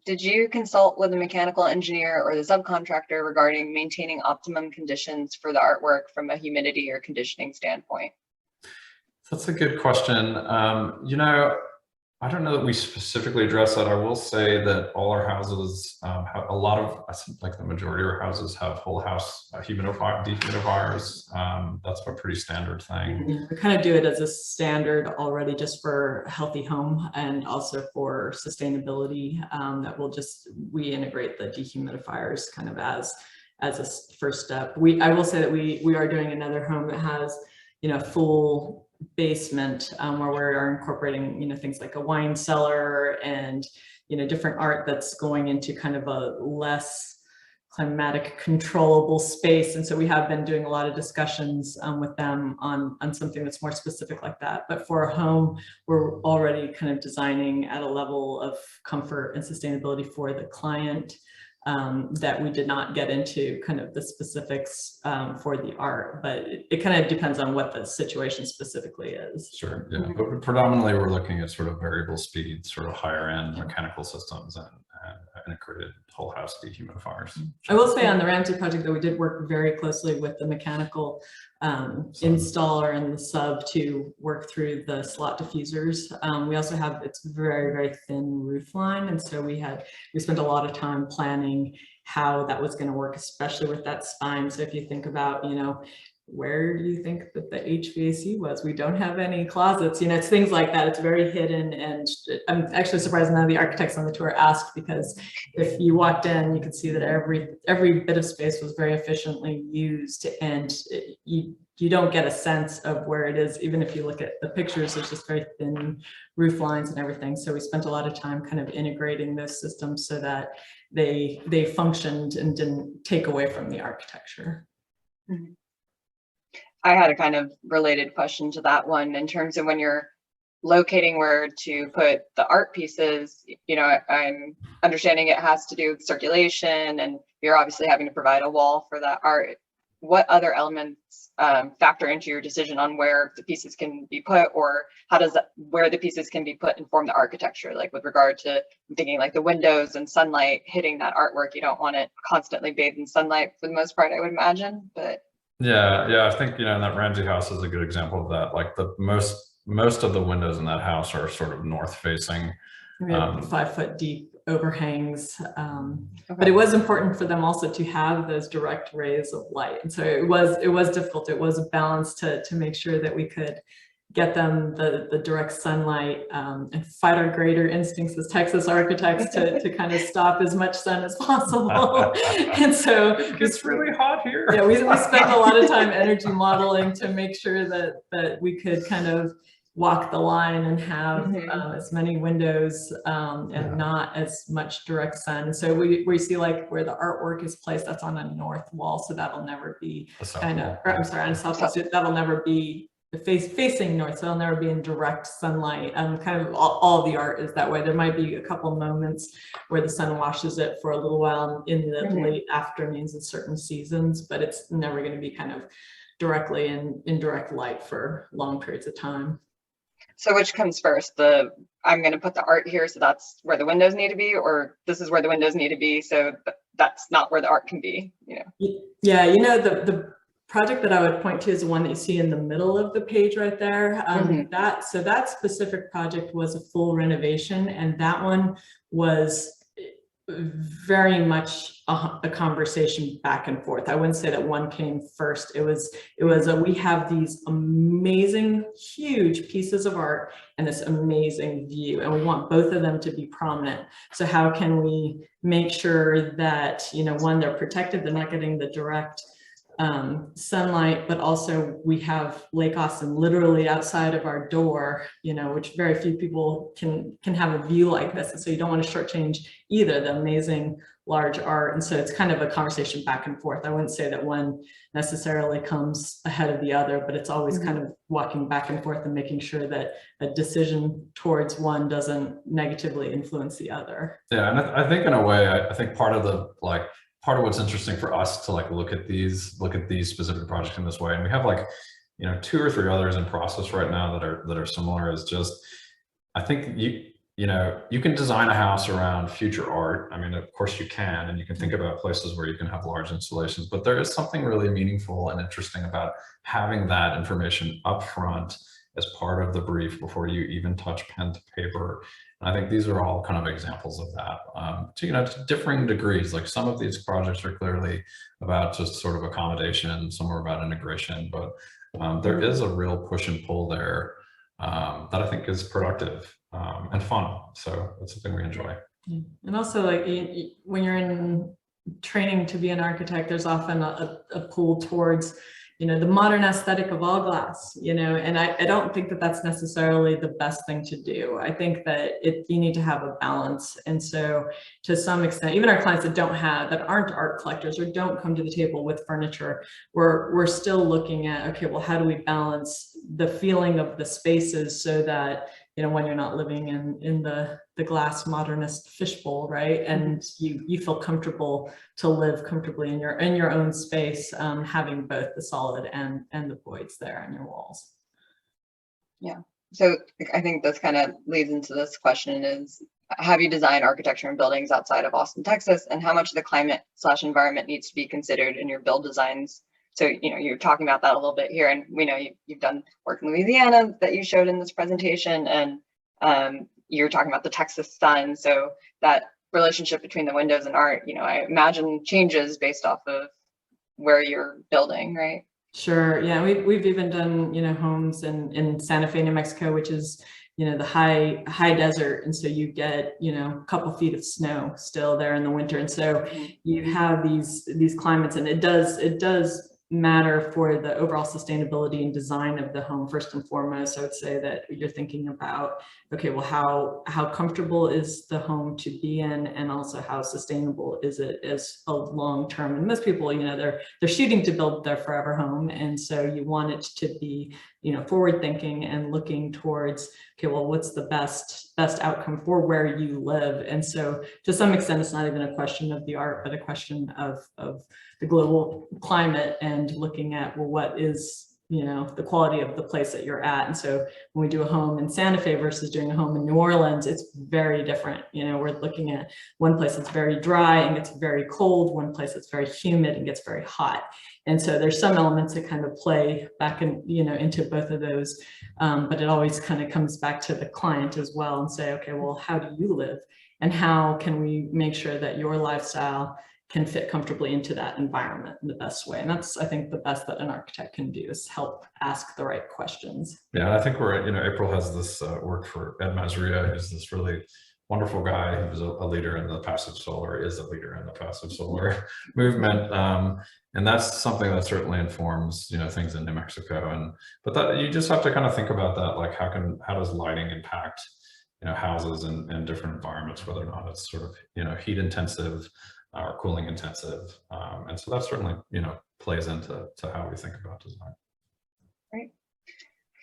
Did you consult with a mechanical engineer or the subcontractor regarding maintaining optimum conditions for the artwork from a humidity or conditioning standpoint? That's a good question. You know, I don't know that we specifically address that. I will say that all our houses have a lot of, I think like the majority of our houses have whole house dehumidifiers. That's a pretty standard thing. Yeah, we kind of do it as a standard already, just for a healthy home and also for sustainability, that we integrate the dehumidifiers kind of as a first step. I will say that we are doing another home that has, you know, full basement where we're incorporating, things like a wine cellar and, different art that's going into kind of a less climatic controllable space. And so we have been doing a lot of discussions with them on something that's more specific like that. But for a home, we're already kind of designing at a level of comfort and sustainability for the client that we did not get into kind of the specifics for the art, but it kind of depends on what the situation specifically is. Sure, yeah, but predominantly we're looking at sort of variable speed, sort of higher end mechanical systems and integrated whole house dehumidifiers. I will say on the Ramsey project that we did work very closely with the mechanical installer and the sub to work through the slot diffusers. We also have, it's very, very thin roof line. And so we spent a lot of time planning how that was going to work, especially with that spine. So if you think about, where do you think that the HVAC was? We don't have any closets, it's things like that. It's very hidden. And I'm actually surprised none of the architects on the tour asked, because if you walked in, you could see that every bit of space was very efficiently used, and you don't get a sense of where it is. Even if you look at the pictures, there's just very thin roof lines and everything. So we spent a lot of time kind of integrating those systems so that they functioned and didn't take away from the architecture. Mm-hmm. I had a kind of related question to that one in terms of when you're locating where to put the art pieces. I'm understanding it has to do with circulation, and you're obviously having to provide a wall for that art. What other elements factor into your decision on where the pieces can be put, or how does where the pieces can be put inform the architecture? Like with regard to, I'm thinking like the windows and sunlight hitting that artwork. You don't want it constantly bathed in sunlight for the most part, I would imagine, but. Yeah, I think, that Ramsey house is a good example of that. Like the most of the windows in that house are sort of north facing. We have 5 foot deep overhangs, but it was important for them also to have those direct rays of light. And so it was difficult. It was a balance to make sure that we could get them the direct sunlight and fight our greater instincts as Texas architects to kind of stop as much sun as possible. And so it's really hot here. Yeah, we spent a lot of time energy modeling to make sure that we could kind of walk the line and have as many windows and not as much direct sun. So we see like where the artwork is placed, that's on a north wall, so that'll never be on a south wall, so that'll never be facing north, so it'll never be in direct sunlight. Kind of all the art is that way. There might be a couple moments where the sun washes it for a little while in the late afternoons in certain seasons, but it's never going to be kind of directly in direct light for long periods of time. So which comes first? I'm going to put the art here, so that's where the windows need to be, or this is where the windows need to be, so that's not where the art can be, Yeah, the project that I would point to is the one that you see in the middle of the page right there. That specific project was a full renovation, and that one was very much a conversation back and forth. I wouldn't say that one came first. We have these amazing, huge pieces of art and this amazing view, and we want both of them to be prominent. So how can we make sure that, one, they're protected, they're not getting the direct sunlight, but also we have Lake Austin literally outside of our door, which very few people can have a view like this. And so you don't want to shortchange either the amazing large art. And so it's kind of a conversation back and forth. I wouldn't say that one necessarily comes ahead of the other, but it's always kind of walking back and forth and making sure that a decision towards one doesn't negatively influence the other. Yeah, and I think in a way, I think part of what's interesting for us to look at these specific projects in this way, and we have 2 or 3 others in process right now that are similar, is just, I think you can design a house around future art. I mean, of course you can, and you can think about places where you can have large installations, but there is something really meaningful and interesting about having that information up front as part of the brief before you even touch pen to paper. I think these are all kind of examples of that, to differing degrees. Like some of these projects are clearly about just sort of accommodation, some are about integration, but there is a real push and pull there that I think is productive and fun. So that's something we enjoy. And also, when you're in training to be an architect, there's often a pull towards the modern aesthetic of all glass, and I don't think that that's necessarily the best thing to do. I think that you need to have a balance. And so to some extent, even our clients that aren't art collectors or don't come to the table with furniture, we're still looking at, okay, well, how do we balance the feeling of the spaces so that, when you're not living in the glass modernist fishbowl, right? And you feel comfortable to live comfortably in your own space, having both the solid and the voids there on your walls. Yeah. So I think this kind of leads into this question is, have you designed architecture and buildings outside of Austin, Texas, and how much of the climate/environment needs to be considered in your build designs? So, you're talking about that a little bit here, and we know you've done work in Louisiana that you showed in this presentation, and you're talking about the Texas sun. So that relationship between the windows and art, I imagine changes based off of where you're building, right? Sure. Yeah, we've even done homes in Santa Fe, New Mexico, which is the high desert, and so you get a couple feet of snow still there in the winter, and so you have these climates, and it does matter for the overall sustainability and design of the home. First and foremost, I would say that you're thinking about, okay, well, how comfortable is the home to be in, and also how sustainable is it as a long term. And most people, they're shooting to build their forever home, and so you want it to be forward thinking and looking towards, okay, well, what's the best outcome for where you live. And so to some extent, it's not even a question of the art, but a question of the global climate, and looking at, well, what is the quality of the place that you're at. And so when we do a home in Santa Fe versus doing a home in New Orleans, it's very different. We're looking at one place that's very dry and gets very cold, one place that's very humid and gets very hot. And so there's some elements that kind of play back in, into both of those, but it always kind of comes back to the client as well, and say, okay, well, how do you live, and how can we make sure that your lifestyle can fit comfortably into that environment in the best way? And that's, I think, the best that an architect can do, is help ask the right questions. Yeah, I think April has this work for Ed Masria, who's this really wonderful guy who was a leader in the passive solar, is a leader in the passive solar movement. And that's something that certainly informs, things in New Mexico. But that you just have to kind of think about that, like how does lighting impact, houses and different environments, whether or not it's sort of, heat intensive or cooling intensive. And so that certainly, plays into how we think about design. Right.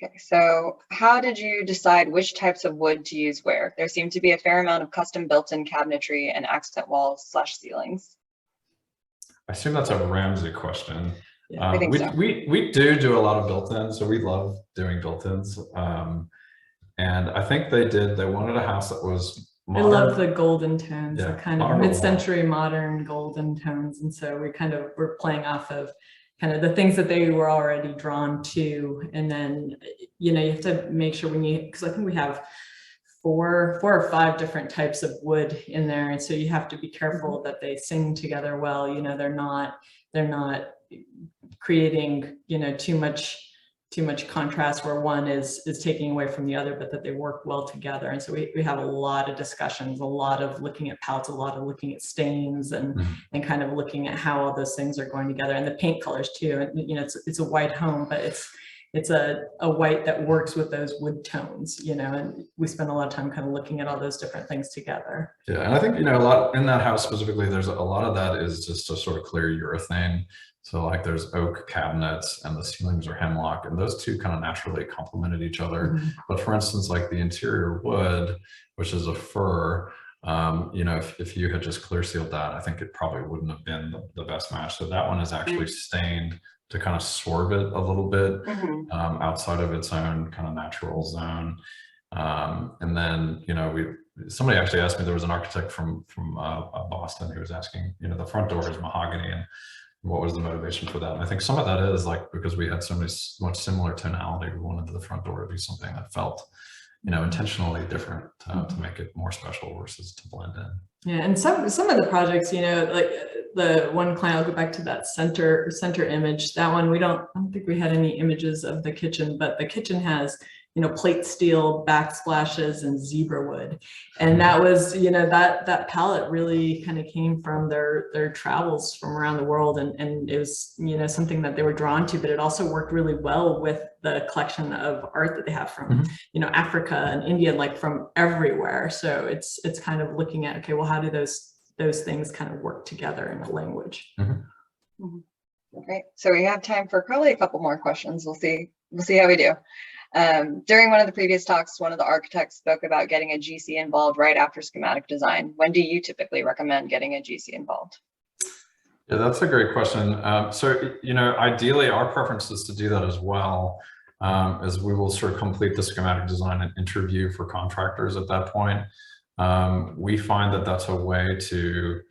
Okay, so how did you decide which types of wood to use where? There seemed to be a fair amount of custom built-in cabinetry and accent walls/ceilings. I assume that's a Ramsey question. Yeah, I think so. We do a lot of built-ins, so we love doing built-ins. And I think they wanted a house that was modern. I love the golden tones, Yeah, the kind of mid-century modern golden tones. And so we're playing off of kind of the things that they were already drawn to. And then, you have to make sure because I think we have four or five different types of wood in there. And so you have to be careful that they sing together well. They're not creating, too much contrast where one is taking away from the other, but that they work well together. And so we have a lot of discussions, a lot of looking at palettes, a lot of looking at stains, and kind of looking at how all those things are going together, and the paint colors too. And it's a white home, but it's a white that works with those wood tones, and we spend a lot of time kind of looking at all those different things together. Yeah, and I think, a lot in that house specifically, there's a lot of that is just a sort of clear urethane. So like there's oak cabinets and the ceilings are hemlock, and those two kind of naturally complemented each other. But for instance, like the interior wood, which is a fir, if you had just clear sealed that, I think it probably wouldn't have been the best match. So that one is actually stained to kind of swerve it a little bit outside of its own kind of natural zone. And then, somebody actually asked me, there was an architect from Boston who was asking, the front door is mahogany, and what was the motivation for that? And I think some of that is like, because we had much similar tonality, we wanted the front door to be something that felt, intentionally different to make it more special versus to blend in. Yeah, and some of the projects, like the one client, I'll go back to that center image. That one, I don't think we had any images of the kitchen, but the kitchen has, plate steel backsplashes and zebra wood. And that was, that palette really kind of came from their travels from around the world. And it was, something that they were drawn to, but it also worked really well with the collection of art that they have from, Africa and India, like from everywhere. So it's kind of looking at, okay, well, how do those things kind of work together in a language? Great. So we have time for probably a couple more questions. We'll see how we do. During one of the previous talks, one of the architects spoke about getting a GC involved right after schematic design. When do you typically recommend getting a GC involved? Yeah, that's a great question. So, ideally our preference is to do that as well, as we will sort of complete the schematic design and interview for contractors at that point. We find that that's a way to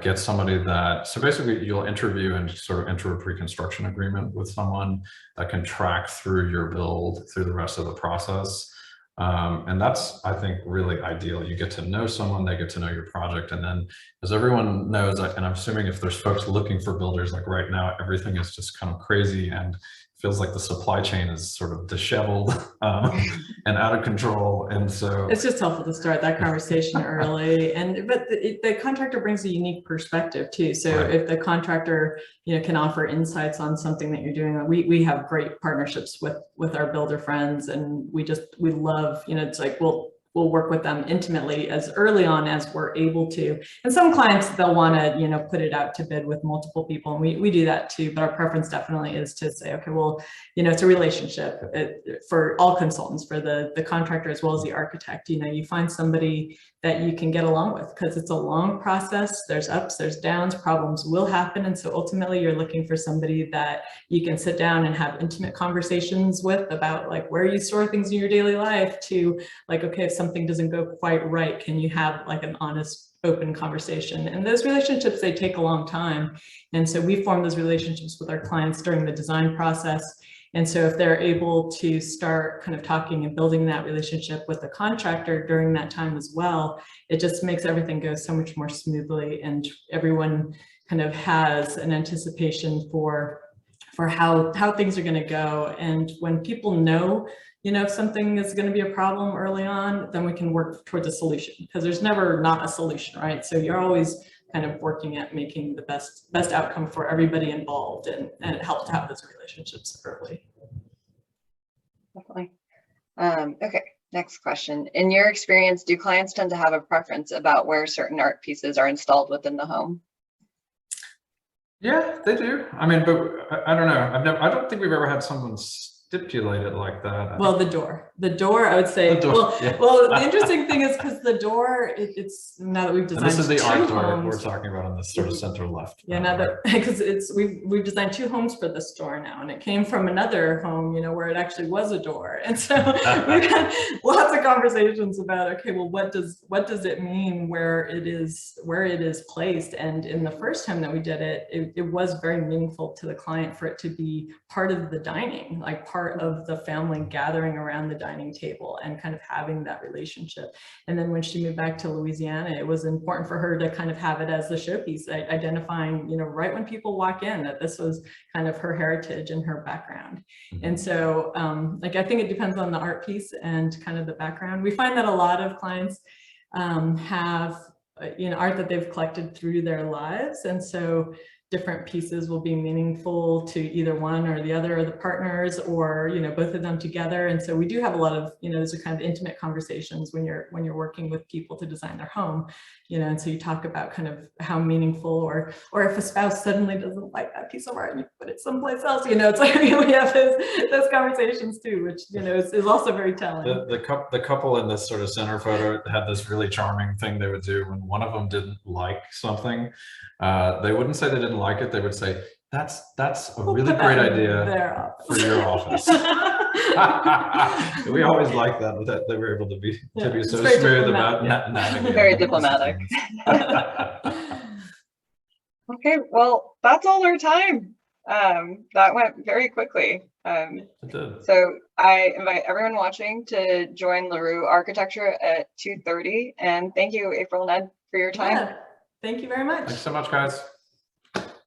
get somebody so basically you'll interview and sort of enter a pre-construction agreement with someone that can track through your build through the rest of the process. And that's, I think, really ideal. You get to know someone, they get to know your project. And then as everyone knows, and I'm assuming if there's folks looking for builders, like right now, everything is just kind of crazy and feels like the supply chain is sort of disheveled and out of control. And so it's just helpful to start that conversation early. But the contractor brings a unique perspective too. So if the contractor, can offer insights on something that you're doing, we have great partnerships with our builder friends, and we love, it's like, we'll work with them intimately as early on as we're able to. And some clients, they'll want to, put it out to bid with multiple people, and we do that too. But our preference definitely is to say, okay, well, it's a relationship for all consultants, for the contractor as well as the architect. You find somebody that you can get along with, because it's a long process. There's ups, there's downs, problems will happen. And so ultimately you're looking for somebody that you can sit down and have intimate conversations with about like where you store things in your daily life, to like, okay, if something doesn't go quite right, can you have like an honest, open conversation? And those relationships, they take a long time. And so we form those relationships with our clients during the design process. And so if they're able to start kind of talking and building that relationship with the contractor during that time as well, it just makes everything go so much more smoothly, and everyone kind of has an anticipation for how things are going to go. And when people know, if something is going to be a problem early on, then we can work towards a solution, because there's never not a solution, right? So you're always kind of working at making the best outcome for everybody involved, and it helps to have those relationships early. Definitely. Okay, next question. In your experience, do clients tend to have a preference about where certain art pieces are installed within the home? Yeah, they do. I mean, but I don't know. I don't think we've ever had someone stipulate it like that. Well, the door, I would say. Well, the interesting thing is, because the door, it's now that we've designed. And this is the art door homes, we're talking about on the sort of center left. Yeah, now that, because we've designed 2 homes for this store now, and it came from another home, where it actually was a door. And so we've had lots of conversations about, okay, well, what does it mean where it is placed? And in the first time that we did it, it was very meaningful to the client for it to be part of the dining, like part of the family gathering around the dining table and kind of having that relationship. And then when she moved back to Louisiana, it was important for her to kind of have it as the showpiece, identifying, right when people walk in, that this was kind of her heritage and her background. And so like, I think it depends on the art piece and kind of the background. We find that a lot of clients have art that they've collected through their lives, and so different pieces will be meaningful to either one or the other of the partners, or both of them together. And so we do have a lot of those are kind of intimate conversations when you're working with people to design their home, and so you talk about kind of how meaningful, or if a spouse suddenly doesn't like that piece of art and you put it someplace else, it's like we have those conversations too, which is also very telling. The couple in this sort of center photo had this really charming thing they would do when one of them didn't like something. They wouldn't say they didn't like it. They would say, that's a really great idea for your office. We always like that they were able to be so smooth about navigating. Very diplomatic. Okay, well, that's all our time. That went very quickly. So I invite everyone watching to join LaRue Architecture at 2:30. And thank you, April and Ed, for your time. Yeah. Thank you very much. Thanks so much, guys.